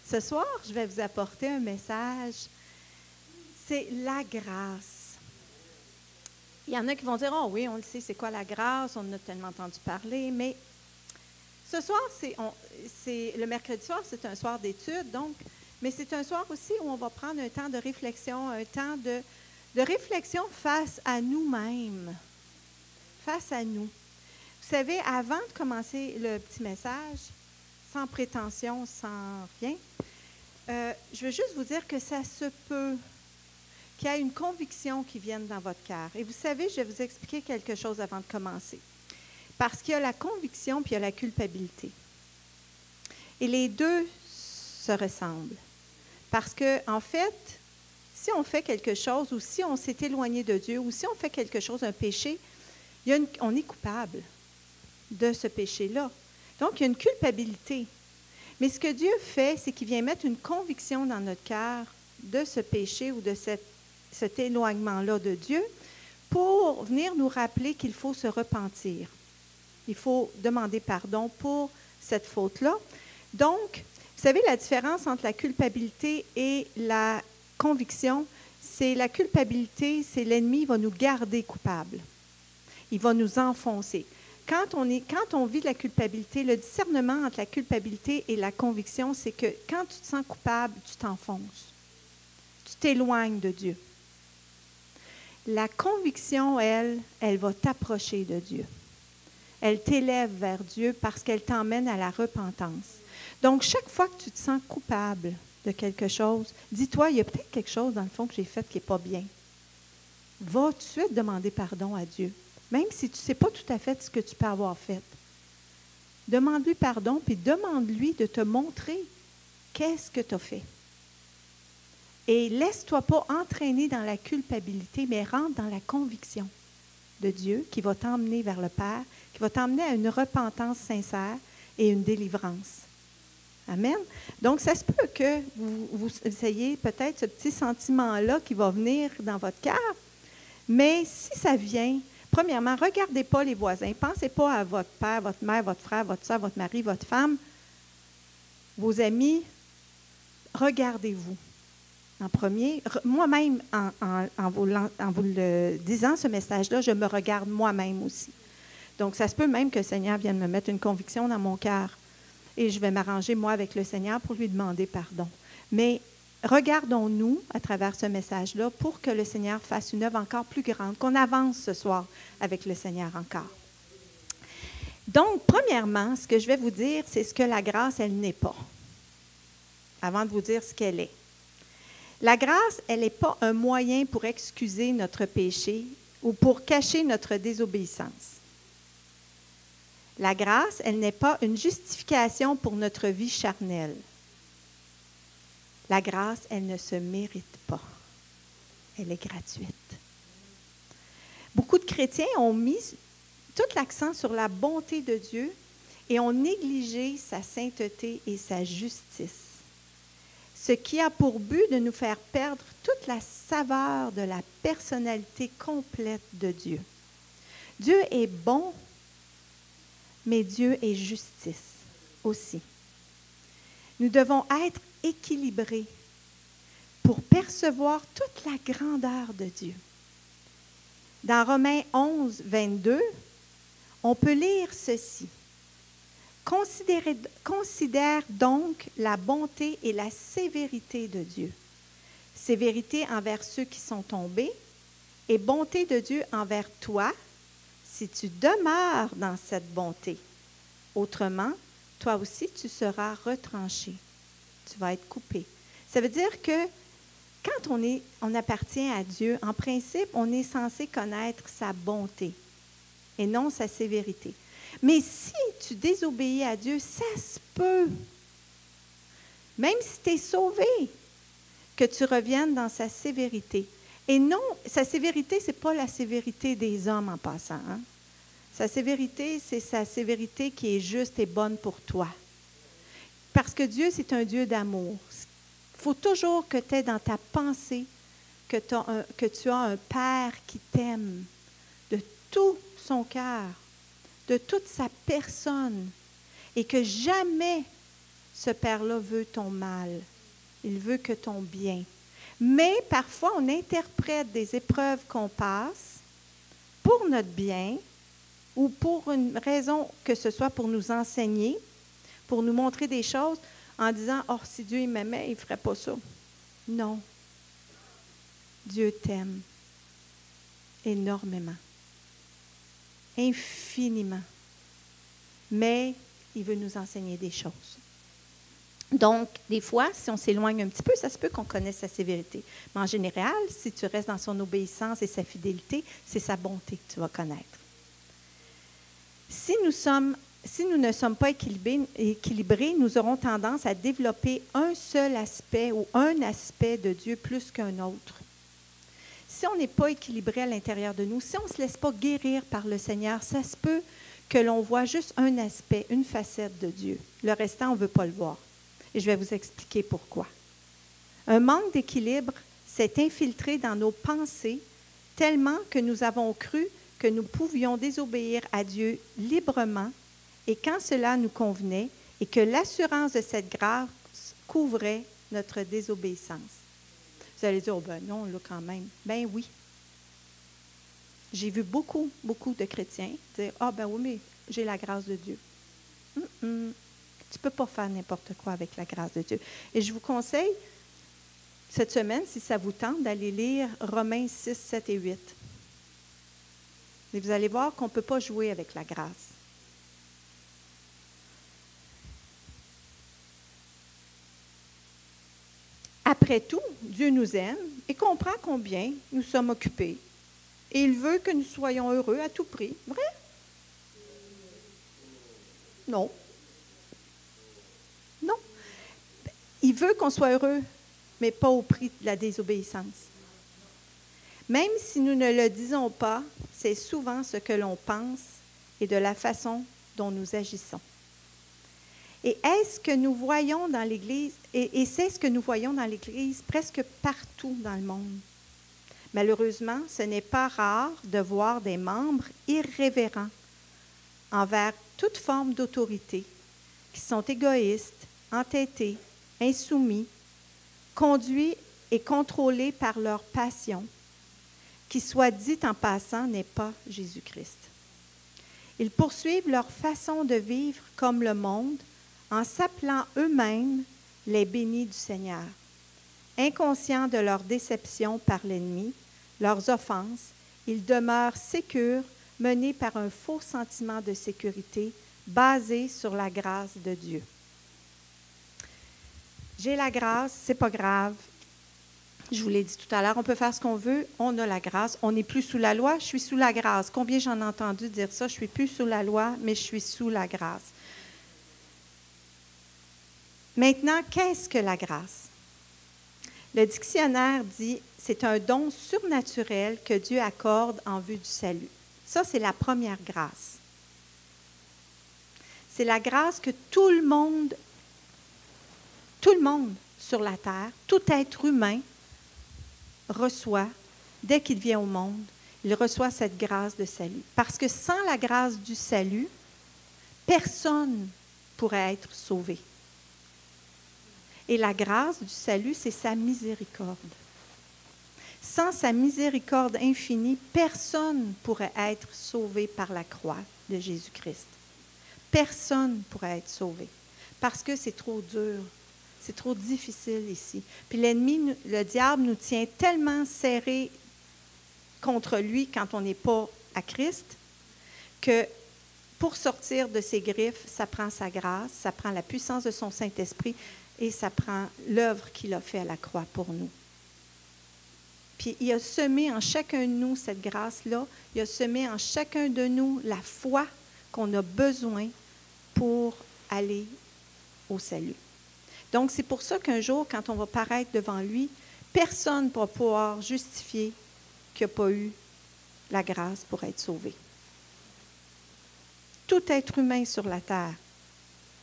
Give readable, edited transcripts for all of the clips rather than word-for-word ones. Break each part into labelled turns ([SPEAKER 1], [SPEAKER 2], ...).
[SPEAKER 1] Ce soir, je vais vous apporter un message. C'est la grâce. Il y en a qui vont dire, oh oui, on le sait, c'est quoi la grâce? On en a tellement entendu parler. Mais ce soir, le mercredi soir, c'est un soir d'études, donc, mais c'est un soir aussi où on va prendre un temps de réflexion, un temps de réflexion face à nous-mêmes. Face à nous. Vous savez, avant de commencer le petit message, sans prétention, sans rien, je veux juste vous dire que ça se peut qu'il y ait une conviction qui vienne dans votre cœur. Et vous savez, je vais vous expliquer quelque chose avant de commencer. Parce qu'il y a la conviction puis il y a la culpabilité. Et les deux se ressemblent. Parce que, en fait, si on fait quelque chose ou si on s'est éloigné de Dieu ou si on fait quelque chose, un péché, on est coupable de ce péché-là. Donc, il y a une culpabilité. Mais ce que Dieu fait, c'est qu'il vient mettre une conviction dans notre cœur de ce péché ou de cet éloignement-là de Dieu pour venir nous rappeler qu'il faut se repentir. Il faut demander pardon pour cette faute-là. Donc, vous savez, la différence entre la culpabilité et la conviction, c'est la culpabilité, c'est l'ennemi va nous garder coupables. Il va nous enfoncer. Quand on vit de la culpabilité, le discernement entre la culpabilité et la conviction, c'est que quand tu te sens coupable, tu t'enfonces. Tu t'éloignes de Dieu. La conviction, elle va t'approcher de Dieu. Elle t'élève vers Dieu parce qu'elle t'emmène à la repentance. Donc, chaque fois que tu te sens coupable de quelque chose, dis-toi, il y a peut-être quelque chose dans le fond que j'ai fait qui n'est pas bien. Va tout de suite demander pardon à Dieu. Même si tu ne sais pas tout à fait ce que tu peux avoir fait. Demande-lui pardon, puis demande-lui de te montrer qu'est-ce que tu as fait. Et laisse-toi pas entraîner dans la culpabilité, mais rentre dans la conviction de Dieu qui va t'emmener vers le Père, qui va t'emmener à une repentance sincère et une délivrance. Amen. Donc, ça se peut que vous ayez peut-être ce petit sentiment-là qui va venir dans votre cœur, mais si ça vient, premièrement, ne regardez pas les voisins. Ne pensez pas à votre père, votre mère, votre frère, votre soeur, votre mari, votre femme, vos amis. Regardez-vous en premier. Moi-même, en vous le disant, ce message-là, je me regarde moi-même aussi. Donc, ça se peut même que le Seigneur vienne me mettre une conviction dans mon cœur. Et je vais m'arranger, moi, avec le Seigneur pour lui demander pardon. Mais regardons-nous à travers ce message-là pour que le Seigneur fasse une œuvre encore plus grande, qu'on avance ce soir avec le Seigneur encore. Donc, premièrement, ce que je vais vous dire, c'est ce que la grâce, elle n'est pas, avant de vous dire ce qu'elle est. La grâce, elle n'est pas un moyen pour excuser notre péché ou pour cacher notre désobéissance. La grâce, elle n'est pas une justification pour notre vie charnelle. La grâce, elle ne se mérite pas. Elle est gratuite. Beaucoup de chrétiens ont mis tout l'accent sur la bonté de Dieu et ont négligé sa sainteté et sa justice, ce qui a pour but de nous faire perdre toute la saveur de la personnalité complète de Dieu. Dieu est bon, mais Dieu est justice aussi. Nous devons être équilibrés pour percevoir toute la grandeur de Dieu. Dans Romains 11, 22, on peut lire ceci. Considère donc la bonté et la sévérité de Dieu. Sévérité envers ceux qui sont tombés et bonté de Dieu envers toi, si tu demeures dans cette bonté. Autrement, toi aussi, tu seras retranché. Tu vas être coupé. Ça veut dire que quand on appartient à Dieu, en principe, on est censé connaître sa bonté et non sa sévérité. Mais si tu désobéis à Dieu, ça se peut, même si tu es sauvé, que tu reviennes dans sa sévérité. Et non, sa sévérité, ce n'est pas la sévérité des hommes en passant. Hein? Sa sévérité, c'est sa sévérité qui est juste et bonne pour toi. Parce que Dieu, c'est un Dieu d'amour. Il faut toujours que tu aies dans ta pensée que tu as un Père qui t'aime de tout son cœur, de toute sa personne, et que jamais ce père-là veut ton mal. Il veut que ton bien. Mais parfois, on interprète des épreuves qu'on passe pour notre bien ou pour une raison que ce soit pour nous enseigner, pour nous montrer des choses en disant « Oh, si Dieu m'aimait, il ne ferait pas ça. » Non. Dieu t'aime énormément, infiniment. Mais il veut nous enseigner des choses. Donc, des fois, si on s'éloigne un petit peu, ça se peut qu'on connaisse sa sévérité. Mais en général, si tu restes dans son obéissance et sa fidélité, c'est sa bonté que tu vas connaître. Si nous ne sommes pas équilibrés, nous aurons tendance à développer un seul aspect ou un aspect de Dieu plus qu'un autre. Si on n'est pas équilibré à l'intérieur de nous, si on ne se laisse pas guérir par le Seigneur, ça se peut que l'on voit juste un aspect, une facette de Dieu. Le restant, on ne veut pas le voir. Et je vais vous expliquer pourquoi. Un manque d'équilibre s'est infiltré dans nos pensées tellement que nous avons cru que nous pouvions désobéir à Dieu librement et quand cela nous convenait et que l'assurance de cette grâce couvrait notre désobéissance. Vous allez dire, oh ben non, là quand même. Ben oui. J'ai vu beaucoup de chrétiens dire, ah ben oui, mais j'ai la grâce de Dieu. Tu ne peux pas faire n'importe quoi avec la grâce de Dieu. Et je vous conseille, cette semaine, si ça vous tente, d'aller lire Romains 6, 7 et 8. Et vous allez voir qu'on ne peut pas jouer avec la grâce. Après tout, Dieu nous aime et comprend combien nous sommes occupés. Et il veut que nous soyons heureux à tout prix. Vrai? Non. Non. Il veut qu'on soit heureux, mais pas au prix de la désobéissance. Même si nous ne le disons pas, c'est souvent ce que l'on pense et de la façon dont nous agissons. Et est-ce que nous voyons dans l'Église, et c'est ce que nous voyons dans l'Église presque partout dans le monde. Malheureusement, ce n'est pas rare de voir des membres irrévérents envers toute forme d'autorité, qui sont égoïstes, entêtés, insoumis, conduits et contrôlés par leur passion, qui, soit dit en passant, n'est pas Jésus-Christ. Ils poursuivent leur façon de vivre comme le monde, en s'appelant eux-mêmes les bénis du Seigneur. Inconscients de leur déception par l'ennemi, leurs offenses, ils demeurent sécures, menés par un faux sentiment de sécurité basé sur la grâce de Dieu. J'ai la grâce, c'est pas grave. Je vous l'ai dit tout à l'heure, on peut faire ce qu'on veut, on a la grâce. On n'est plus sous la loi, je suis sous la grâce. Combien j'en ai entendu dire ça? Je suis plus sous la loi, mais je suis sous la grâce. Maintenant, qu'est-ce que la grâce? Le dictionnaire dit « c'est un don surnaturel que Dieu accorde en vue du salut ». Ça, c'est la première grâce. C'est la grâce que tout le monde sur la terre, tout être humain reçoit dès qu'il vient au monde. Il reçoit cette grâce de salut. Parce que sans la grâce du salut, personne ne pourrait être sauvé. Et la grâce du salut, c'est sa miséricorde. Sans sa miséricorde infinie, personne ne pourrait être sauvé par la croix de Jésus-Christ. Personne ne pourrait être sauvé parce que c'est trop dur, c'est trop difficile ici. Puis l'ennemi, le diable, nous tient tellement serrés contre lui quand on n'est pas à Christ que pour sortir de ses griffes, ça prend sa grâce, ça prend la puissance de son Saint-Esprit, et ça prend l'œuvre qu'il a faite à la croix pour nous. Puis il a semé en chacun de nous cette grâce-là. Il a semé en chacun de nous la foi qu'on a besoin pour aller au salut. Donc, c'est pour ça qu'un jour, quand on va paraître devant lui, personne ne va pouvoir justifier qu'il n'y a pas eu la grâce pour être sauvé. Tout être humain sur la terre,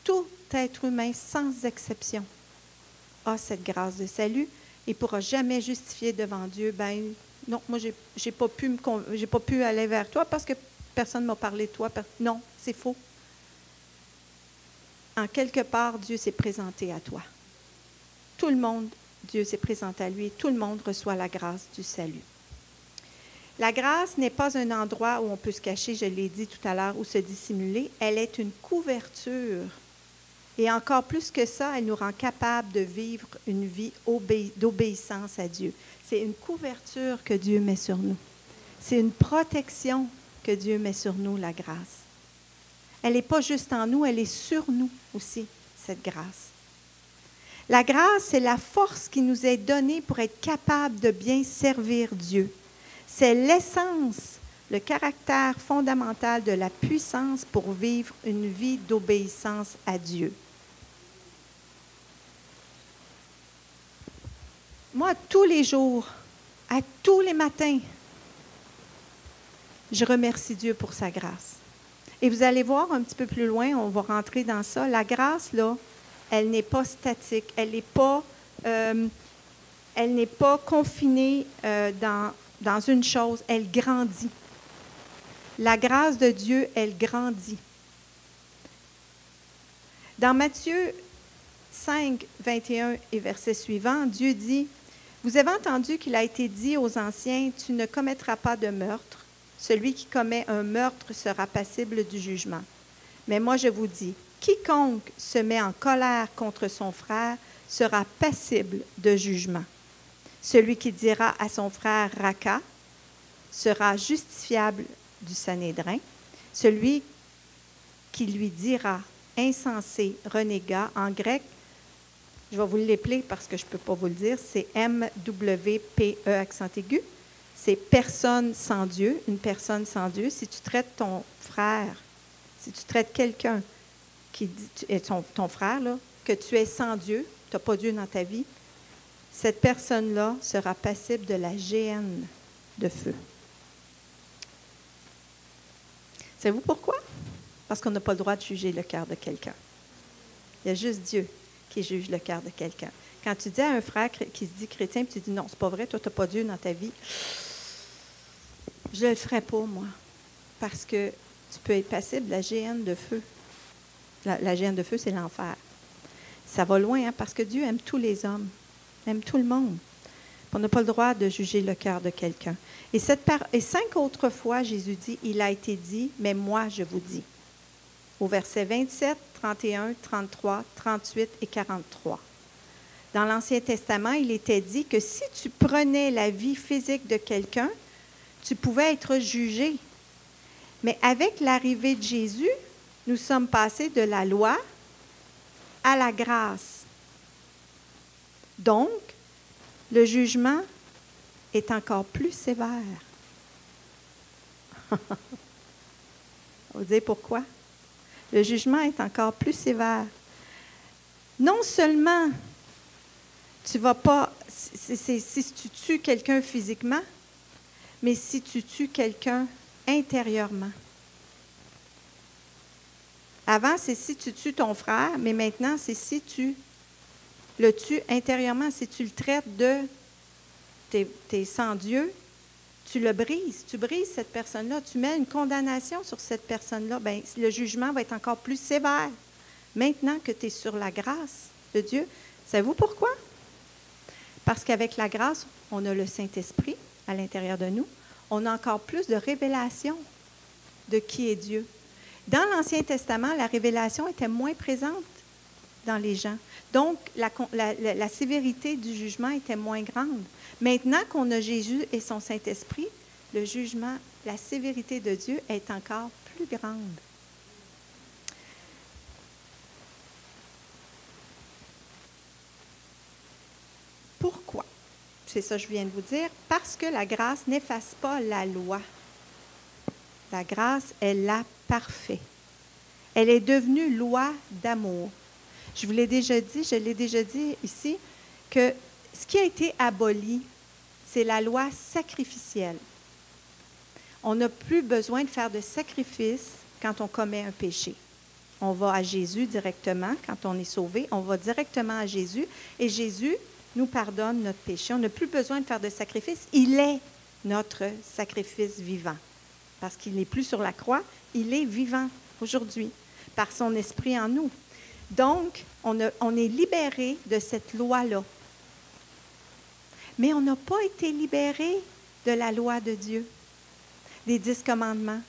[SPEAKER 1] tout être humain, sans exception, a cette grâce de salut et ne pourra jamais justifier devant Dieu, ben non, moi, j'ai pas pu aller vers toi parce que personne ne m'a parlé de toi. Non, c'est faux. en quelque part, Dieu s'est présenté à toi. Tout le monde, Dieu s'est présenté à lui et tout le monde reçoit la grâce du salut. La grâce n'est pas un endroit où on peut se cacher, je l'ai dit tout à l'heure, ou se dissimuler. Elle est une couverture. Et encore plus que ça, elle nous rend capable de vivre une vie d'obéissance à Dieu. C'est une couverture que Dieu met sur nous. C'est une protection que Dieu met sur nous, la grâce. Elle n'est pas juste en nous, elle est sur nous aussi, cette grâce. La grâce, c'est la force qui nous est donnée pour être capable de bien servir Dieu. C'est l'essence, le caractère fondamental de la puissance pour vivre une vie d'obéissance à Dieu. Moi, tous les jours, à tous les matins, je remercie Dieu pour sa grâce. Et vous allez voir un petit peu plus loin, on va rentrer dans ça. La grâce, là, elle n'est pas statique, elle n'est pas confinée dans une chose, elle grandit. La grâce de Dieu, elle grandit. Dans Matthieu 5, 21 et verset suivant, Dieu dit, « Vous avez entendu qu'il a été dit aux anciens, tu ne commettras pas de meurtre. Celui qui commet un meurtre sera passible du jugement. Mais moi je vous dis, quiconque se met en colère contre son frère sera passible de jugement. Celui qui dira à son frère Raka sera justifiable du Sanhédrin. Celui qui lui dira insensé, renégat, en grec, je vais vous l'épeler parce que je ne peux pas vous le dire, c'est M-W-P-E accent aigu. C'est personne sans Dieu, une personne sans Dieu. Si tu traites ton frère, si tu traites quelqu'un qui dit, ton frère, là, que tu es sans Dieu, tu n'as pas Dieu dans ta vie, cette personne-là sera passible de la géhenne de feu. Savez-vous pourquoi? Parce qu'on n'a pas le droit de juger le cœur de quelqu'un. Il y a juste Dieu qui juge le cœur de quelqu'un. Quand tu dis à un frère qui se dit chrétien, puis tu dis non, c'est pas vrai, toi, tu n'as pas Dieu dans ta vie, je ne le ferai pas, moi, parce que tu peux être passible de la géhenne de feu. La géhenne de feu, c'est l'enfer. Ça va loin, hein, parce que Dieu aime tous les hommes, aime tout le monde. On n'a pas le droit de juger le cœur de quelqu'un. Et 5 autres fois, Jésus dit, il a été dit, mais moi, je vous dis. Au verset 27, 31, 33, 38 et 43. Dans l'Ancien Testament, il était dit que si tu prenais la vie physique de quelqu'un, tu pouvais être jugé. Mais avec l'arrivée de Jésus, nous sommes passés de la loi à la grâce. Donc, le jugement est encore plus sévère. On va dire pourquoi? Le jugement est encore plus sévère. Non seulement tu ne vas pas, si tu tues quelqu'un physiquement, mais si tu tues quelqu'un intérieurement. Avant, c'est si tu tues ton frère, mais maintenant, c'est si tu le tues intérieurement, si tu le traites de t'es sans Dieu, tu le brises, tu brises cette personne-là, tu mets une condamnation sur cette personne-là, bien, le jugement va être encore plus sévère. Maintenant que tu es sur la grâce de Dieu, savez-vous pourquoi? Parce qu'avec la grâce, on a le Saint-Esprit à l'intérieur de nous, on a encore plus de révélation de qui est Dieu. Dans l'Ancien Testament, la révélation était moins présente dans les gens. Donc, la sévérité du jugement était moins grande. Maintenant qu'on a Jésus et son Saint-Esprit, le jugement, la sévérité de Dieu est encore plus grande. Pourquoi? C'est ça que je viens de vous dire. Parce que la grâce n'efface pas la loi. La grâce est la parfaite. Elle est devenue loi d'amour. Je l'ai déjà dit ici, que ce qui a été aboli, c'est la loi sacrificielle. On n'a plus besoin de faire de sacrifice quand on commet un péché. On va à Jésus directement, quand on est sauvé, on va directement à Jésus et Jésus nous pardonne notre péché. On n'a plus besoin de faire de sacrifice. Il est notre sacrifice vivant. Parce qu'il n'est plus sur la croix, il est vivant aujourd'hui, par son esprit en nous. Donc, on est libéré de cette loi-là. Mais on n'a pas été libéré de la loi de Dieu, des 10 commandements.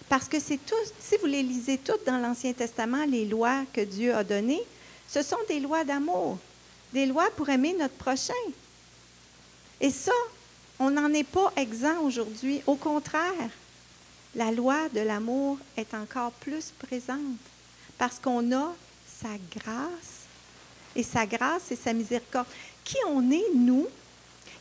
[SPEAKER 1] Parce que c'est tout, si vous les lisez toutes dans l'Ancien Testament, les lois que Dieu a données, ce sont des lois d'amour, des lois pour aimer notre prochain. Et ça, on n'en est pas exempt aujourd'hui. Au contraire, la loi de l'amour est encore plus présente parce qu'on a sa grâce. Et sa grâce et sa miséricorde. Qui on est, nous,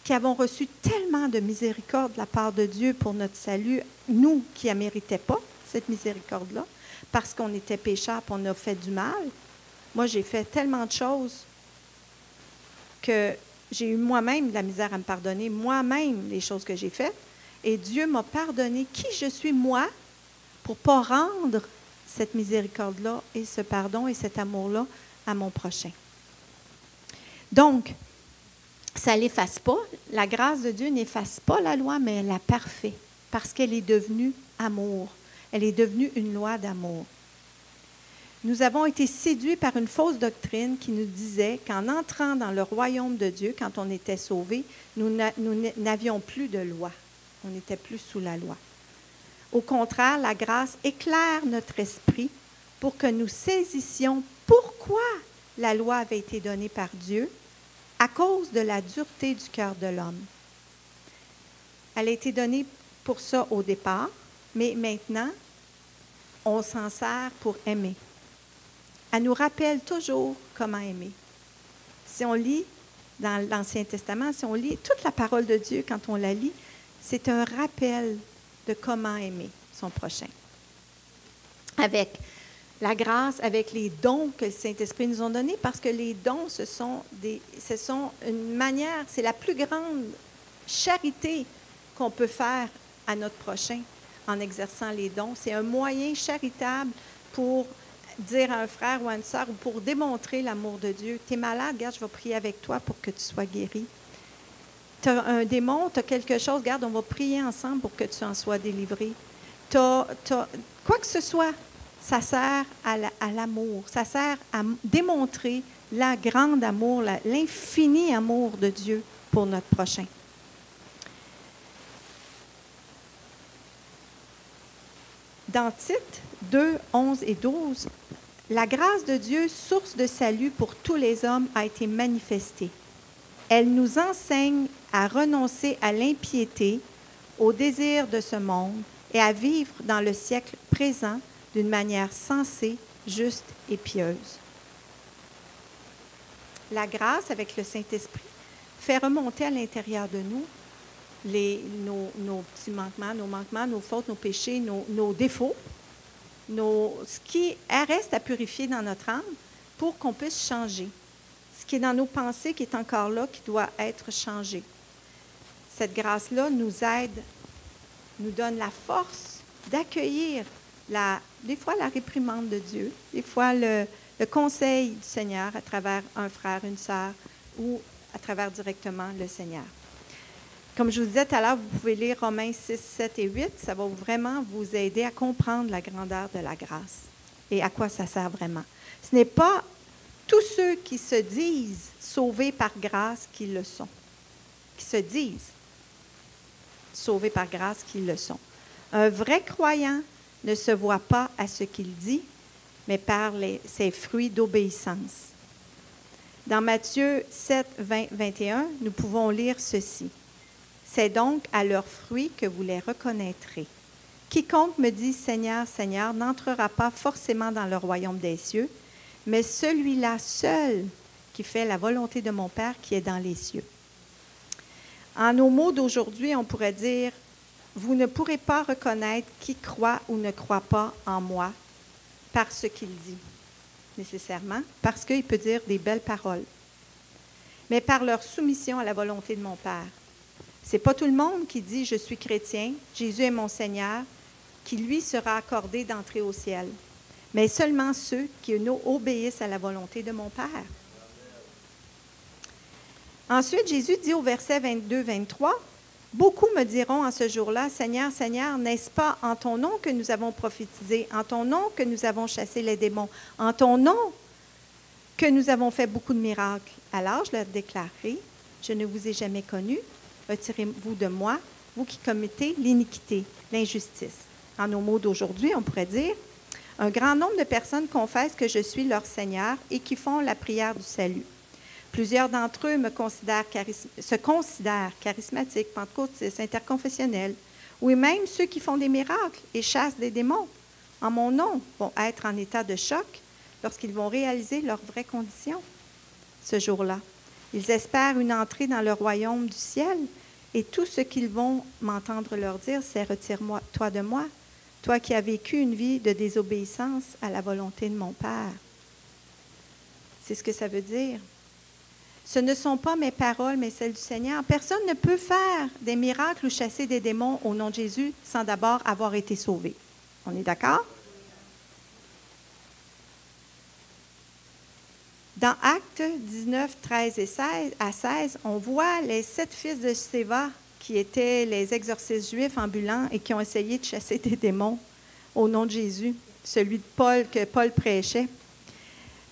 [SPEAKER 1] qui avons reçu tellement de miséricorde de la part de Dieu pour notre salut, nous qui ne méritaient pas cette miséricorde-là, parce qu'on était pécheurs et on a fait du mal. Moi, j'ai fait tellement de choses que j'ai eu moi-même de la misère à me pardonner, moi-même les choses que j'ai faites, et Dieu m'a pardonné. Qui je suis, moi, pour ne pas rendre cette miséricorde-là et ce pardon et cet amour-là à mon prochain? Donc, ça ne l'efface pas. La grâce de Dieu n'efface pas la loi, mais elle la parfait, parce qu'elle est devenue amour. Elle est devenue une loi d'amour. Nous avons été séduits par une fausse doctrine qui nous disait qu'en entrant dans le royaume de Dieu, quand on était sauvés, nous n'avions plus de loi. On n'était plus sous la loi. Au contraire, la grâce éclaire notre esprit pour que nous saisissions pourquoi la loi avait été donnée par Dieu à cause de la dureté du cœur de l'homme. Elle a été donnée pour ça au départ, mais maintenant, on s'en sert pour aimer. Elle nous rappelle toujours comment aimer. Si on lit dans l'Ancien Testament, si on lit toute la parole de Dieu, quand on la lit, c'est un rappel de comment aimer son prochain. Avec la grâce, avec les dons que le Saint-Esprit nous a donnés, parce que les dons, ce sont une manière, c'est la plus grande charité qu'on peut faire à notre prochain en exerçant les dons. C'est un moyen charitable pour dire à un frère ou à une sœur ou pour démontrer l'amour de Dieu. Tu es malade, regarde, je vais prier avec toi pour que tu sois guéri. Tu as un démon, tu as quelque chose, regarde, on va prier ensemble pour que tu en sois délivré. Quoi que ce soit, ça sert à l'amour, ça sert à démontrer le grand amour, l'infini amour de Dieu pour notre prochain. Dans Tite 2, 11 et 12, la grâce de Dieu, source de salut pour tous les hommes, a été manifestée. Elle nous enseigne à renoncer à l'impiété, au désir de ce monde et à vivre dans le siècle présent d'une manière sensée, juste et pieuse. La grâce, avec le Saint-Esprit, fait remonter à l'intérieur de nous nos petits manquements, nos fautes, nos péchés, nos défauts, ce qui reste à purifier dans notre âme pour qu'on puisse changer. Ce qui est dans nos pensées, qui est encore là, qui doit être changé. Cette grâce-là nous aide, nous donne la force d'accueillir des fois la réprimande de Dieu, des fois le conseil du Seigneur à travers un frère, une sœur ou à travers directement le Seigneur. Comme je vous disais tout à l'heure, vous pouvez lire Romains 6, 7 et 8. Ça va vraiment vous aider à comprendre la grandeur de la grâce et à quoi ça sert vraiment. Ce n'est pas tous ceux qui se disent sauvés par grâce qui le sont, qui se disent sauvés par grâce qui le sont. Un vrai croyant ne se voit pas à ce qu'il dit, mais par ses fruits d'obéissance. Dans Matthieu 7, 20, 21, nous pouvons lire ceci. C'est donc à leurs fruits que vous les reconnaîtrez. Quiconque me dit Seigneur, Seigneur, n'entrera pas forcément dans le royaume des cieux, mais celui-là seul qui fait la volonté de mon Père qui est dans les cieux. En nos mots d'aujourd'hui, on pourrait dire, vous ne pourrez pas reconnaître qui croit ou ne croit pas en moi par ce qu'il dit, nécessairement, parce qu'il peut dire des belles paroles, mais par leur soumission à la volonté de mon Père. Ce n'est pas tout le monde qui dit « Je suis chrétien, Jésus est mon Seigneur », qui lui sera accordé d'entrer au ciel, mais seulement ceux qui obéissent à la volonté de mon Père. Ensuite, Jésus dit au verset 22-23, Beaucoup me diront en ce jour-là, Seigneur, Seigneur, n'est-ce pas en ton nom que nous avons prophétisé, en ton nom que nous avons chassé les démons, en ton nom que nous avons fait beaucoup de miracles. Alors je leur déclarerai, je ne vous ai jamais connu, retirez-vous de moi, vous qui commettez l'iniquité, l'injustice. En nos mots d'aujourd'hui, on pourrait dire, un grand nombre de personnes confessent que je suis leur Seigneur et qui font la prière du salut. Plusieurs d'entre eux se considèrent charismatiques, pentecôtistes, interconfessionnels, ou même ceux qui font des miracles et chassent des démons en mon nom vont être en état de choc lorsqu'ils vont réaliser leurs vraies conditions ce jour-là. Ils espèrent une entrée dans le royaume du ciel et tout ce qu'ils vont m'entendre leur dire, c'est « Retire-moi, toi de moi, toi qui as vécu une vie de désobéissance à la volonté de mon Père. » C'est ce que ça veut dire. Ce ne sont pas mes paroles, mais celles du Seigneur. Personne ne peut faire des miracles ou chasser des démons au nom de Jésus sans d'abord avoir été sauvé. On est d'accord? Dans Actes 19, 13 et 16, on voit les 7 fils de Sceva qui étaient les exorcistes juifs ambulants et qui ont essayé de chasser des démons au nom de Jésus, celui de Paul que Paul prêchait.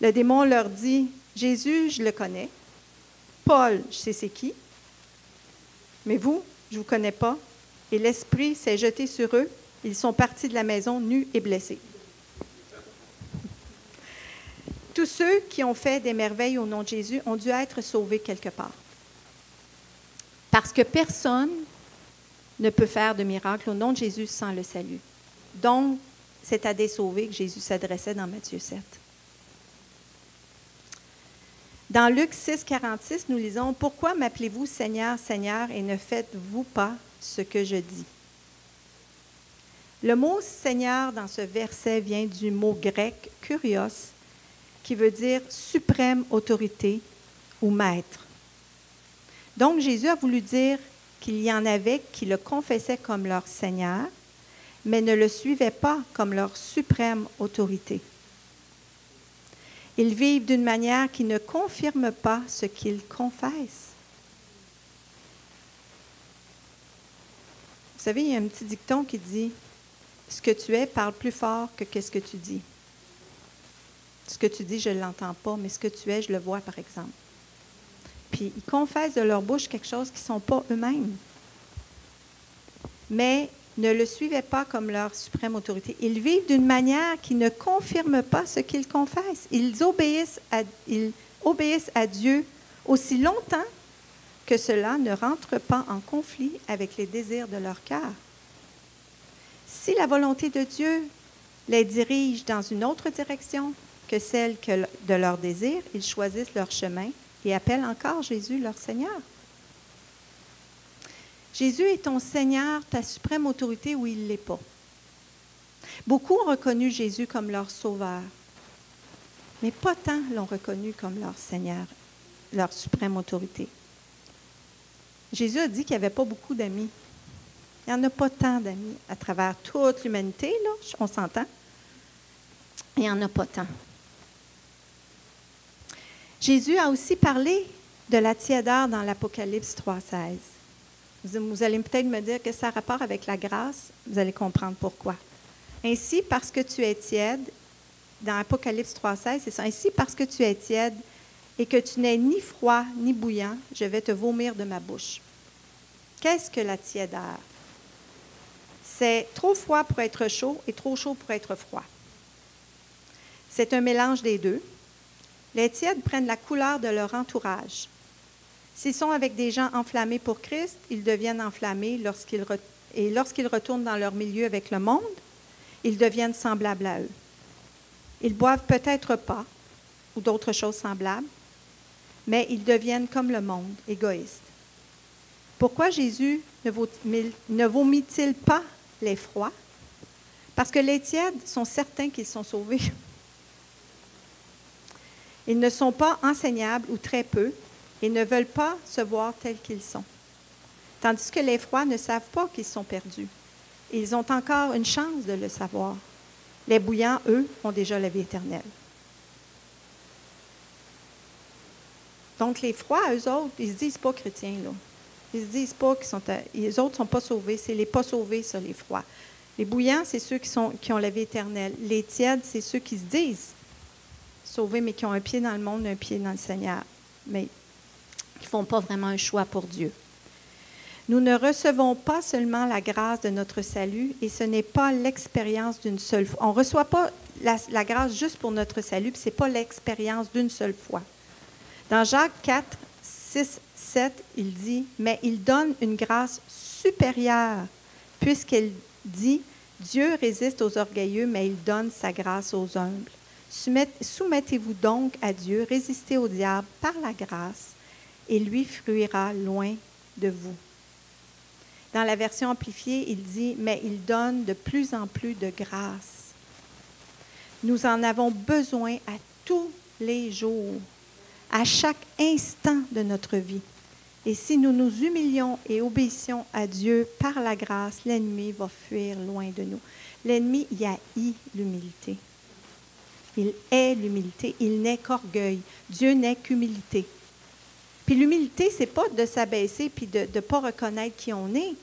[SPEAKER 1] Le démon leur dit, « Jésus, je le connais. Paul, je sais c'est qui. Mais vous, je ne vous connais pas. » Et l'Esprit s'est jeté sur eux. Ils sont partis de la maison nus et blessés. Tous ceux qui ont fait des merveilles au nom de Jésus ont dû être sauvés quelque part. Parce que personne ne peut faire de miracle au nom de Jésus sans le salut. Donc, c'est à des sauvés que Jésus s'adressait dans Matthieu 7. Dans Luc 6, 46, nous lisons « Pourquoi m'appelez-vous Seigneur, Seigneur, et ne faites-vous pas ce que je dis? » Le mot « Seigneur » dans ce verset vient du mot grec « kurios », qui veut dire « suprême autorité » ou « maître ». Donc, Jésus a voulu dire qu'il y en avait qui le confessaient comme leur Seigneur, mais ne le suivaient pas comme leur suprême autorité. Ils vivent d'une manière qui ne confirme pas ce qu'ils confessent. Vous savez, il y a un petit dicton qui dit « Ce que tu es parle plus fort que qu'est-ce que tu dis. » Ce que tu dis, je ne l'entends pas, mais ce que tu es, je le vois, par exemple. Puis, ils confessent de leur bouche quelque chose qui ne sont pas eux-mêmes. Mais ne le suivaient pas comme leur suprême autorité. Ils vivent d'une manière qui ne confirme pas ce qu'ils confessent. Ils obéissent à Dieu aussi longtemps que cela ne rentre pas en conflit avec les désirs de leur cœur. Si la volonté de Dieu les dirige dans une autre direction que celle de leur désir, ils choisissent leur chemin et appellent encore Jésus leur Seigneur. Jésus est ton Seigneur, ta suprême autorité, ou il ne l'est pas. Beaucoup ont reconnu Jésus comme leur sauveur, mais pas tant l'ont reconnu comme leur Seigneur, leur suprême autorité. Jésus a dit qu'il n'y avait pas beaucoup d'amis. Il n'y en a pas tant d'amis à travers toute l'humanité, là, on s'entend. Il n'y en a pas tant. Jésus a aussi parlé de la tiédeur dans l'Apocalypse 3,16. Vous allez peut-être me dire que ça a rapport avec la grâce. Vous allez comprendre pourquoi. Ainsi, parce que tu es tiède, dans Apocalypse 3,16, c'est ça. Ainsi, parce que tu es tiède et que tu n'es ni froid ni bouillant, je vais te vomir de ma bouche. Qu'est-ce que la tiédeur? C'est trop froid pour être chaud et trop chaud pour être froid. C'est un mélange des deux. Les tièdes prennent la couleur de leur entourage. S'ils sont avec des gens enflammés pour Christ, ils deviennent enflammés lorsqu'ils retournent dans leur milieu avec le monde, ils deviennent semblables à eux. Ils boivent peut-être pas, ou d'autres choses semblables, mais ils deviennent comme le monde, égoïstes. Pourquoi Jésus ne vomit-il pas les froids? Parce que les tièdes sont certains qu'ils sont sauvés. Ils ne sont pas enseignables ou très peu et ne veulent pas se voir tels qu'ils sont. Tandis que les froids ne savent pas qu'ils sont perdus. Ils ont encore une chance de le savoir. Les bouillants, eux, ont déjà la vie éternelle. Donc, les froids, eux autres, ils ne se disent pas chrétiens, là. Ils ne se disent pas les autres ne sont pas sauvés, c'est les pas sauvés, ça, les froids. Les bouillants, c'est ceux qui ont la vie éternelle. Les tièdes, c'est ceux qui se disent sauvés, mais qui ont un pied dans le monde, un pied dans le Seigneur. Mais qui ne font pas vraiment un choix pour Dieu. Nous ne recevons pas seulement la grâce de notre salut, et ce n'est pas l'expérience d'une seule fois. On ne reçoit pas la grâce juste pour notre salut, puis ce n'est pas l'expérience d'une seule fois. Dans Jacques 4, 6, 7, il dit, « Mais il donne une grâce supérieure, puisqu'il dit, Dieu résiste aux orgueilleux, mais il donne sa grâce aux humbles. Soumettez-vous donc à Dieu, résistez au diable par la grâce, et lui fuira loin de vous. » Dans la version amplifiée, il dit, « Mais il donne de plus en plus de grâce. » Nous en avons besoin à tous les jours, à chaque instant de notre vie. Et si nous nous humilions et obéissons à Dieu par la grâce, l'ennemi va fuir loin de nous. L'ennemi, il haït l'humilité. Il hait l'humilité. Il n'est qu'orgueil. Dieu n'est qu'humilité. Puis l'humilité, ce n'est pas de s'abaisser puis de ne pas reconnaître qui on est.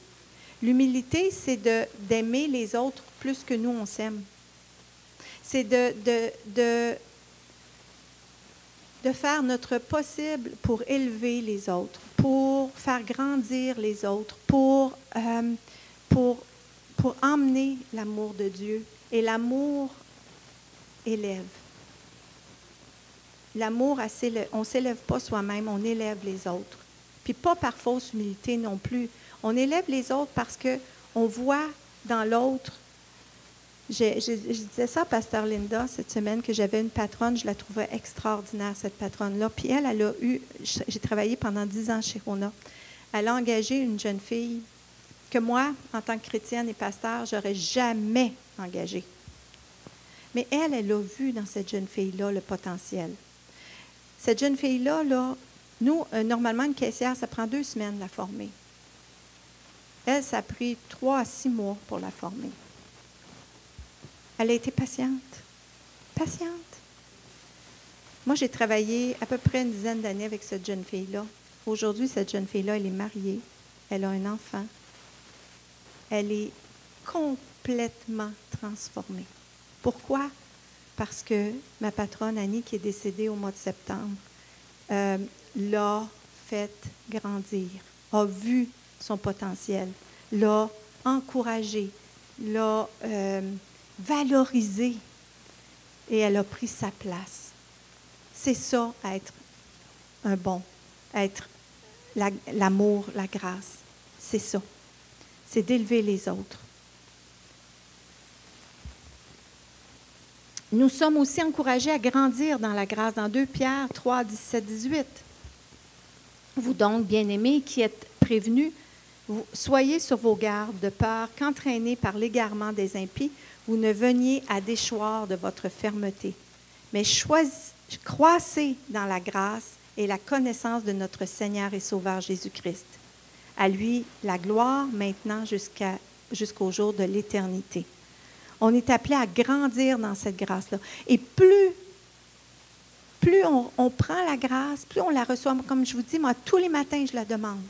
[SPEAKER 1] L'humilité, c'est d'aimer les autres plus que nous, on s'aime. C'est de faire notre possible pour élever les autres, pour faire grandir les autres, pour emmener l'amour de Dieu. Et l'amour élève. L'amour, on ne s'élève pas soi-même, on élève les autres. Puis pas par fausse humilité non plus. On élève les autres parce qu'on voit dans l'autre. Je disais ça à Pasteur Linda cette semaine, que j'avais une patronne, je la trouvais extraordinaire, cette patronne-là. Puis elle a eu, j'ai travaillé pendant 10 ans chez Rona. Elle a engagé une jeune fille que moi, en tant que chrétienne et pasteur, je n'aurais jamais engagée. Mais elle a vu dans cette jeune fille-là le potentiel. Cette jeune fille-là, nous, normalement, une caissière, ça prend 2 semaines de la former. Elle, ça a pris 3 à 6 mois pour la former. Elle a été patiente. Patiente. Moi, j'ai travaillé à peu près une dizaine d'années avec cette jeune fille-là. Aujourd'hui, cette jeune fille-là, elle est mariée. Elle a un enfant. Elle est complètement transformée. Pourquoi? Parce que ma patronne Annie, qui est décédée au mois de septembre, l'a fait grandir, a vu son potentiel, l'a encouragé, l'a valorisé et elle a pris sa place. C'est ça, être un bon, être l'amour, la grâce. C'est ça. C'est d'élever les autres. Nous sommes aussi encouragés à grandir dans la grâce, dans 2 Pierre 3, 17, 18. Vous donc, bien-aimés, qui êtes prévenus, soyez sur vos gardes, de peur qu'entraînés par l'égarement des impies, vous ne veniez à déchoir de votre fermeté. Mais croissez dans la grâce et la connaissance de notre Seigneur et Sauveur Jésus-Christ. À lui, la gloire maintenant jusqu'au jour de l'éternité. On est appelé à grandir dans cette grâce-là. Et plus on prend la grâce, plus on la reçoit. Comme je vous dis, moi, tous les matins, je la demande.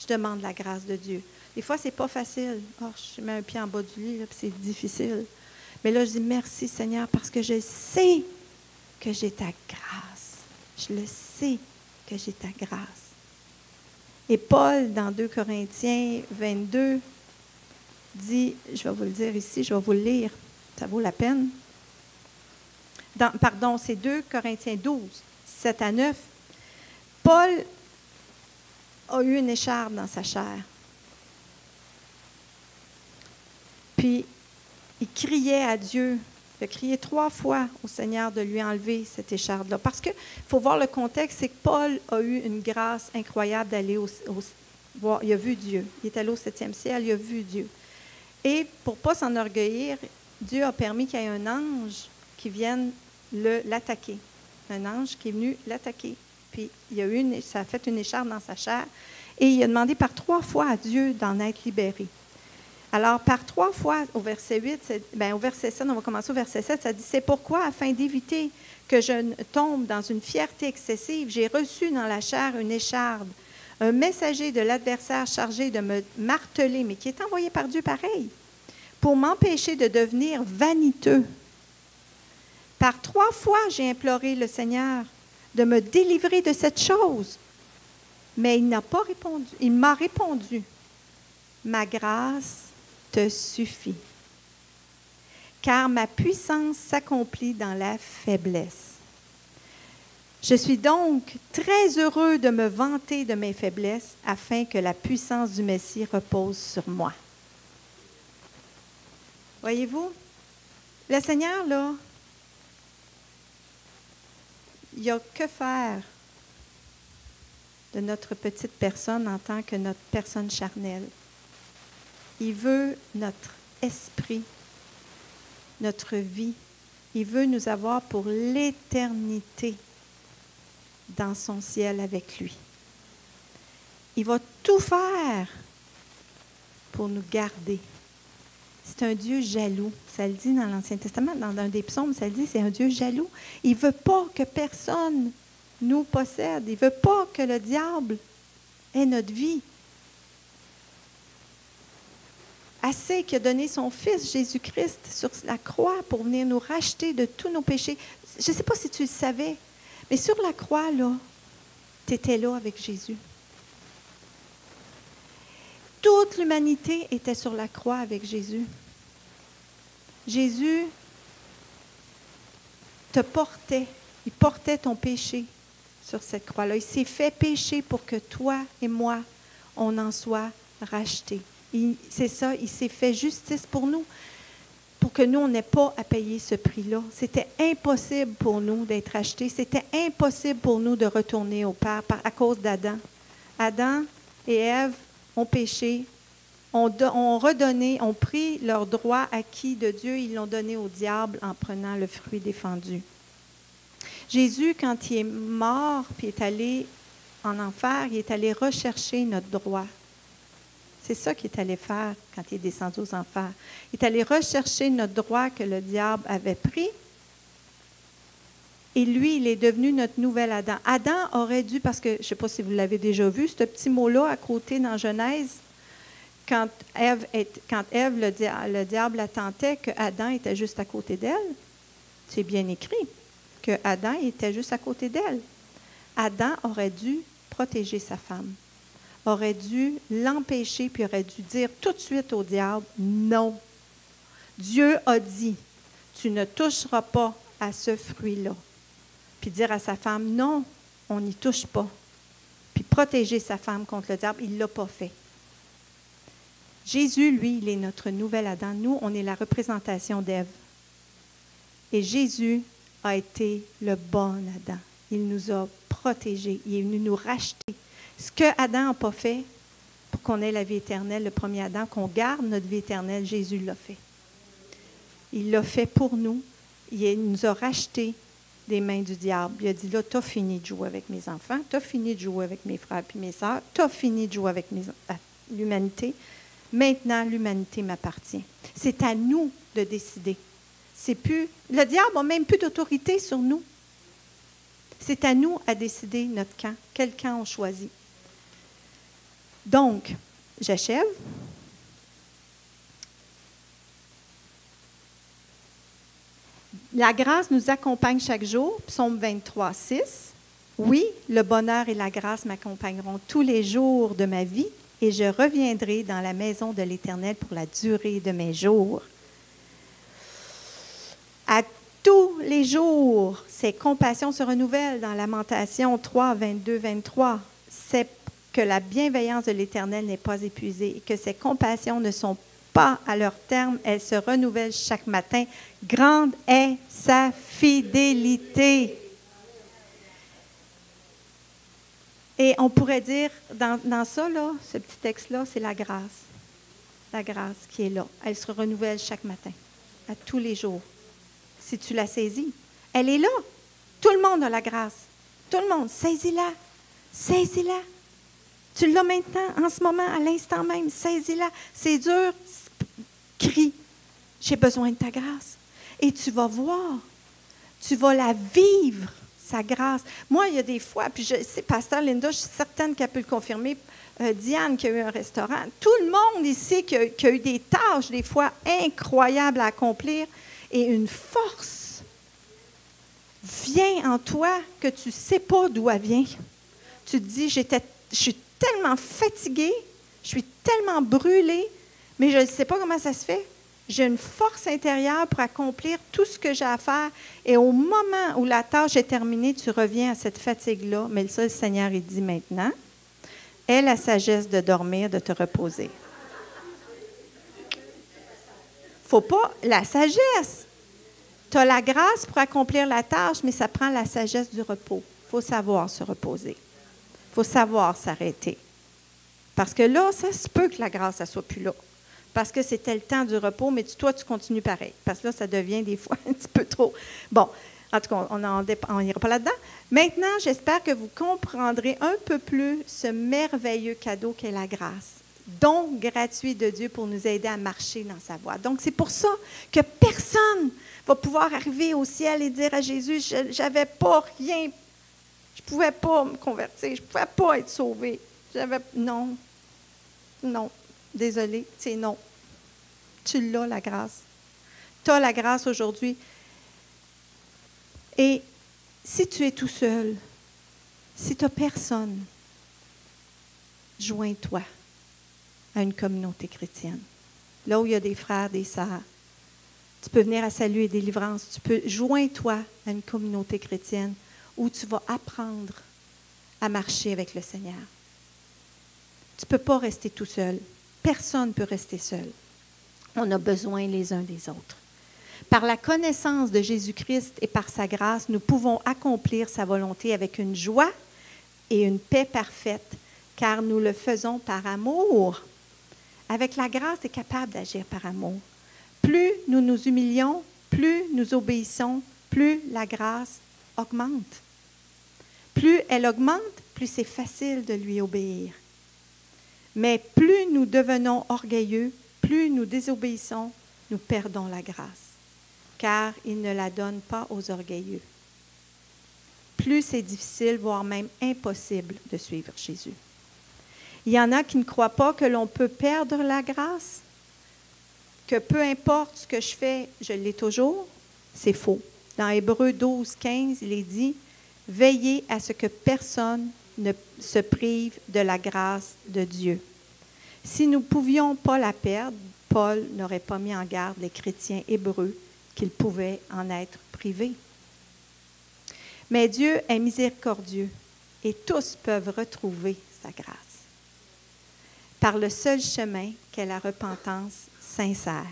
[SPEAKER 1] Je demande la grâce de Dieu. Des fois, ce n'est pas facile. Oh, je mets un pied en bas du lit, là, puis c'est difficile. Mais là, je dis merci, Seigneur, parce que je sais que j'ai ta grâce. Je le sais que j'ai ta grâce. Et Paul, dans 2 Corinthiens 22, dit, je vais vous le dire ici, je vais vous le lire, ça vaut la peine. C'est 2 Corinthiens 12, 7 à 9. Paul a eu une écharpe dans sa chair. Puis, il criait à Dieu. Il a crié 3 fois au Seigneur de lui enlever cette écharpe-là. Parce qu'il faut voir le contexte, c'est que Paul a eu une grâce incroyable d'aller voir. Il a vu Dieu. Il est allé au 7e ciel, il a vu Dieu. Et pour ne pas s'enorgueillir, Dieu a permis qu'il y ait un ange qui vienne l'attaquer. Un ange qui est venu l'attaquer. Puis ça a fait une écharpe dans sa chair. Et il a demandé par 3 fois à Dieu d'en être libéré. Alors, par 3 fois, au verset 8, au verset 7, on va commencer au verset 7, ça dit « C'est pourquoi, afin d'éviter que je ne tombe dans une fierté excessive, j'ai reçu dans la chair une écharpe, un messager de l'adversaire chargé de me marteler, mais qui est envoyé par Dieu pareil, pour m'empêcher de devenir vaniteux. Par 3 fois, j'ai imploré le Seigneur de me délivrer de cette chose, mais il n'a pas répondu. Il m'a répondu, « Ma grâce te suffit, car ma puissance s'accomplit dans la faiblesse. » Je suis donc très heureux de me vanter de mes faiblesses afin que la puissance du Messie repose sur moi. Voyez-vous, le Seigneur, là, il n'y a que faire de notre petite personne en tant que notre personne charnelle. Il veut notre esprit, notre vie. Il veut nous avoir pour l'éternité dans son ciel avec lui. Il va tout faire pour nous garder. C'est un Dieu jaloux. Ça le dit dans l'Ancien Testament, dans un des psaumes, ça le dit, c'est un Dieu jaloux. Il ne veut pas que personne nous possède. Il ne veut pas que le diable ait notre vie. Assez qu'il a donné son Fils Jésus-Christ sur la croix pour venir nous racheter de tous nos péchés. Je ne sais pas si tu le savais, mais sur la croix, là, tu étais là avec Jésus. Toute l'humanité était sur la croix avec Jésus. Jésus te portait, il portait ton péché sur cette croix-là. Il s'est fait pécher pour que toi et moi, on en soit rachetés. C'est ça, il s'est fait justice pour nous, pour que nous, on n'ait pas à payer ce prix-là. C'était impossible pour nous d'être rachetés. C'était impossible pour nous de retourner au Père à cause d'Adam. Adam et Ève ont péché, ont pris leur droit acquis de Dieu, ils l'ont donné au diable en prenant le fruit défendu. Jésus, quand il est mort puis est allé en enfer, il est allé rechercher notre droit. C'est ça qu'il est allé faire quand il est descendu aux enfers. Il est allé rechercher notre droit que le diable avait pris. Et lui, il est devenu notre nouvel Adam. Adam aurait dû, parce que je ne sais pas si vous l'avez déjà vu, ce petit mot-là à côté dans Genèse, quand Ève, le diable la tentait, que Adam était juste à côté d'elle. C'est bien écrit que Adam était juste à côté d'elle. Adam aurait dû protéger sa femme, aurait dû l'empêcher, puis aurait dû dire tout de suite au diable, non. Dieu a dit, tu ne toucheras pas à ce fruit-là. Puis dire à sa femme, non, on n'y touche pas. Puis protéger sa femme contre le diable, il ne l'a pas fait. Jésus, lui, il est notre nouvel Adam. Nous, on est la représentation d'Ève. Et Jésus a été le bon Adam. Il nous a protégés. Il est venu nous racheter. Ce que Adam n'a pas fait pour qu'on ait la vie éternelle, le premier Adam, qu'on garde notre vie éternelle, Jésus l'a fait. Il l'a fait pour nous. Il nous a rachetés des mains du diable. Il a dit, là, tu as fini de jouer avec mes enfants, tu as fini de jouer avec mes frères et mes sœurs, tu as fini de jouer avec l'humanité. Maintenant, l'humanité m'appartient. C'est à nous de décider. C'est plus, le diable n'a même plus d'autorité sur nous. C'est à nous à décider notre camp, quel camp on choisit. Donc, j'achève. La grâce nous accompagne chaque jour, psaume 23, 6. Oui, le bonheur et la grâce m'accompagneront tous les jours de ma vie et je reviendrai dans la maison de l'Éternel pour la durée de mes jours. À tous les jours, ses compassions se renouvellent dans Lamentation 3, 22, 23. C'est que la bienveillance de l'Éternel n'est pas épuisée et que ses compassions ne sont pas à leur terme, elles se renouvellent chaque matin. Grande est sa fidélité. Et on pourrait dire, dans ça, là, ce petit texte-là, c'est la grâce. La grâce qui est là. Elle se renouvelle chaque matin, à tous les jours. Si tu la saisis, elle est là. Tout le monde a la grâce. Tout le monde, saisis-la. Saisis-la. Tu l'as maintenant, en ce moment, à l'instant même. Saisis-la. C'est dur. Crie. J'ai besoin de ta grâce. Et tu vas voir. Tu vas la vivre, Sa grâce. Moi, il y a des fois, puis je sais, Pasteur Linda, je suis certaine qu'elle peut le confirmer, Diane qui a eu un restaurant, tout le monde ici qui a eu des tâches, des fois incroyables à accomplir, et une force vient en toi que tu ne sais pas d'où elle vient. Tu te dis, je suis tellement fatiguée, je suis tellement brûlée, mais je ne sais pas comment ça se fait. J'ai une force intérieure pour accomplir tout ce que j'ai à faire. Et au moment où la tâche est terminée, tu reviens à cette fatigue-là. Mais ça, le Seigneur, il dit maintenant, aie la sagesse de dormir, de te reposer. Faut pas la sagesse. Tu as la grâce pour accomplir la tâche, mais ça prend la sagesse du repos. Il faut savoir se reposer. Il faut savoir s'arrêter. Parce que là, ça se peut que la grâce ne soit plus là. Parce que c'était le temps du repos, mais toi, tu continues pareil. Parce que là, ça devient des fois un petit peu trop. Bon, en tout cas, on n'ira pas là-dedans. Maintenant, j'espère que vous comprendrez un peu plus ce merveilleux cadeau qu'est la grâce. Don gratuit de Dieu pour nous aider à marcher dans sa voie. Donc, c'est pour ça que personne ne va pouvoir arriver au ciel et dire à Jésus, je n'avais pas rien, je ne pouvais pas me convertir, je ne pouvais pas être sauvé. Non, désolé, c'est non. Tu l'as, la grâce. Tu as la grâce aujourd'hui. Et si tu es tout seul, si tu n'as personne, joins-toi à une communauté chrétienne. Là où il y a des frères, des sœurs. Tu peux venir à Salut et Délivrance. Joins-toi à une communauté chrétienne où tu vas apprendre à marcher avec le Seigneur. Tu ne peux pas rester tout seul. Personne ne peut rester seul. On a besoin les uns des autres. Par la connaissance de Jésus-Christ et par sa grâce, nous pouvons accomplir sa volonté avec une joie et une paix parfaite, car nous le faisons par amour. Avec la grâce, tu es capable d'agir par amour. Plus nous nous humilions, plus nous obéissons, plus la grâce augmente. Plus elle augmente, plus c'est facile de lui obéir. Mais plus nous devenons orgueilleux, plus nous désobéissons, nous perdons la grâce, car il ne la donne pas aux orgueilleux. Plus c'est difficile, voire même impossible de suivre Jésus. Il y en a qui ne croient pas que l'on peut perdre la grâce, que peu importe ce que je fais, je l'ai toujours. C'est faux. Dans Hébreux 12, 15, il est dit « Veillez à ce que personne ne se prive de la grâce de Dieu. » Si nous ne pouvions pas la perdre, Paul n'aurait pas mis en garde les chrétiens hébreux qu'ils pouvaient en être privés. Mais Dieu est miséricordieux et tous peuvent retrouver sa grâce par le seul chemin qu'est la repentance sincère.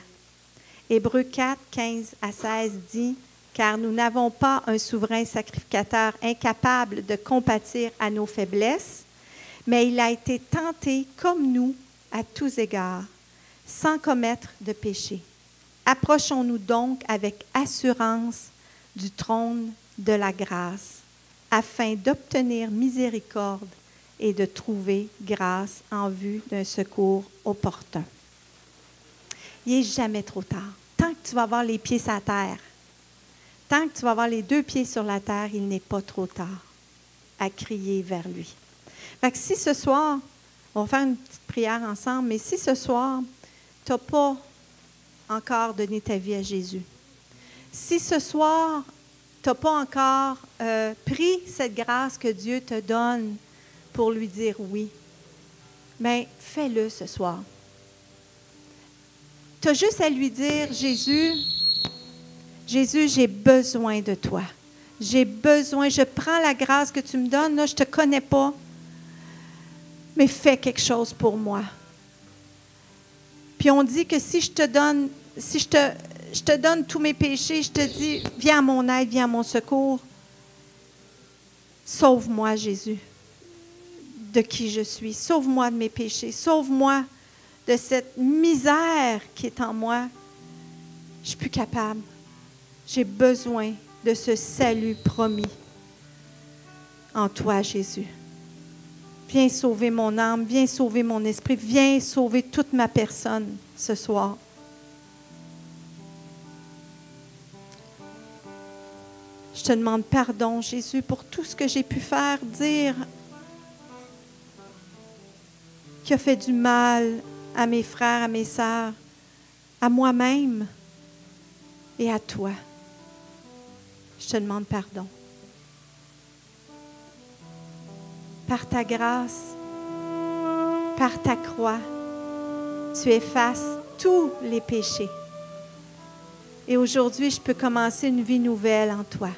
[SPEAKER 1] Hébreux 4, 15 à 16 dit « Car nous n'avons pas un souverain sacrificateur incapable de compatir à nos faiblesses, mais il a été tenté comme nous à tous égards, sans commettre de péché. Approchons-nous donc avec assurance du trône de la grâce, afin d'obtenir miséricorde et de trouver grâce en vue d'un secours opportun. » Il n'est jamais trop tard. Tant que tu vas avoir les pieds sur la terre, tant que tu vas avoir les deux pieds sur la terre, il n'est pas trop tard à crier vers lui. Fait que si ce soir, on va faire une petite prière ensemble, mais si ce soir, tu n'as pas encore donné ta vie à Jésus, si ce soir, tu n'as pas encore pris cette grâce que Dieu te donne pour lui dire oui, bien, fais-le ce soir. Tu as juste à lui dire, Jésus, j'ai besoin de toi. J'ai besoin, je prends la grâce que tu me donnes, là, je ne te connais pas, mais fais quelque chose pour moi. Puis on dit que si je te donne tous mes péchés, je te dis, viens à mon aide, viens à mon secours. Sauve-moi, Jésus, de qui je suis. Sauve-moi de mes péchés. Sauve-moi de cette misère qui est en moi. Je ne suis plus capable. J'ai besoin de ce salut promis en toi, Jésus. Viens sauver mon âme, viens sauver mon esprit, viens sauver toute ma personne ce soir. Je Je te demande pardon, Jésus, pour tout ce que j'ai pu faire, dire, qui a fait du mal à mes frères, à mes sœurs, à moi-même et à toi. Je te demande pardon. Par ta grâce, par ta croix, tu effaces tous les péchés. Et aujourd'hui, je peux commencer une vie nouvelle en toi.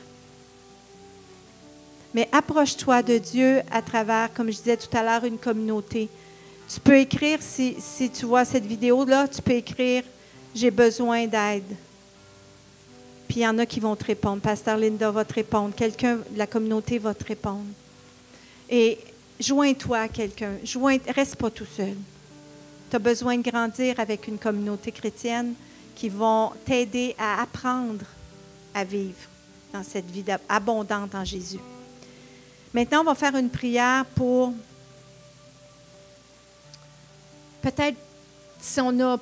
[SPEAKER 1] Mais approche-toi de Dieu à travers, comme je disais tout à l'heure, une communauté. Tu peux écrire, si tu vois cette vidéo-là, tu peux écrire « J'ai besoin d'aide ». Puis il y en a qui vont te répondre. Pasteur Linda va te répondre. Quelqu'un de la communauté va te répondre. Et joins-toi à quelqu'un. Reste pas tout seul. Tu as besoin de grandir avec une communauté chrétienne qui vont t'aider à apprendre à vivre dans cette vie abondante en Jésus. Maintenant, on va faire une prière pour peut-être si on a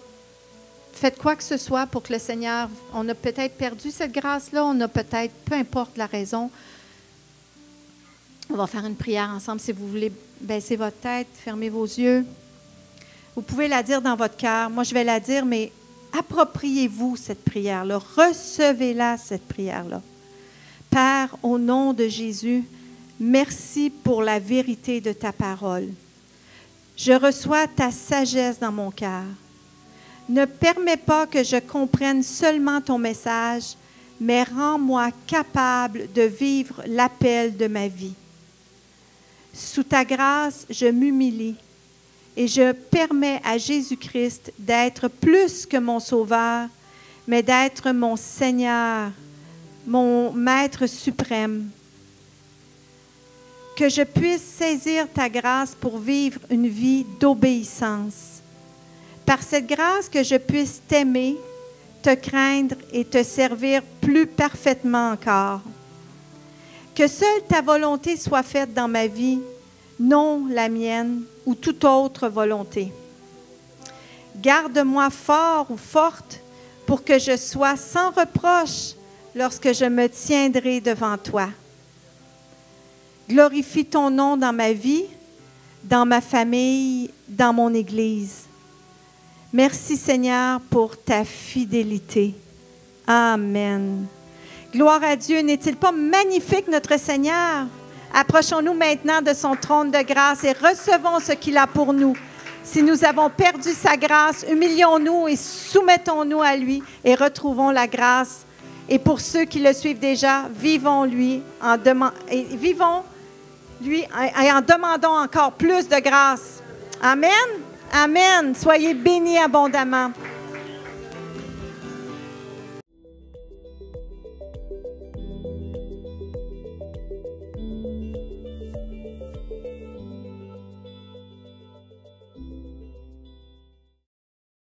[SPEAKER 1] fait quoi que ce soit pour que le Seigneur, on a peut-être perdu cette grâce-là, on a peut-être, peu importe la raison, on va faire une prière ensemble. Si vous voulez baisser votre tête, fermer vos yeux. Vous pouvez la dire dans votre cœur. Moi, je vais la dire, mais appropriez-vous cette prière-là. Recevez-la, cette prière-là. Père, au nom de Jésus, merci pour la vérité de ta parole. Je reçois ta sagesse dans mon cœur. Ne permets pas que je comprenne seulement ton message, mais rends-moi capable de vivre l'appel de ma vie. Sous ta grâce, je m'humilie et je permets à Jésus-Christ d'être plus que mon Sauveur, mais d'être mon Seigneur, mon Maître suprême. Que je puisse saisir ta grâce pour vivre une vie d'obéissance. Par cette grâce, que je puisse t'aimer, te craindre et te servir plus parfaitement encore. Que seule ta volonté soit faite dans ma vie, non la mienne ou toute autre volonté. Garde-moi fort ou forte pour que je sois sans reproche lorsque je me tiendrai devant toi. Glorifie ton nom dans ma vie, dans ma famille, dans mon Église. Merci Seigneur pour ta fidélité. Amen. Gloire à Dieu. N'est-il pas magnifique notre Seigneur? Approchons-nous maintenant de son trône de grâce et recevons ce qu'il a pour nous. Si nous avons perdu sa grâce, humilions-nous et soumettons-nous à lui et retrouvons la grâce. Et pour ceux qui le suivent déjà, vivons-lui en demandant encore plus de grâce. Amen. Amen. Soyez bénis abondamment.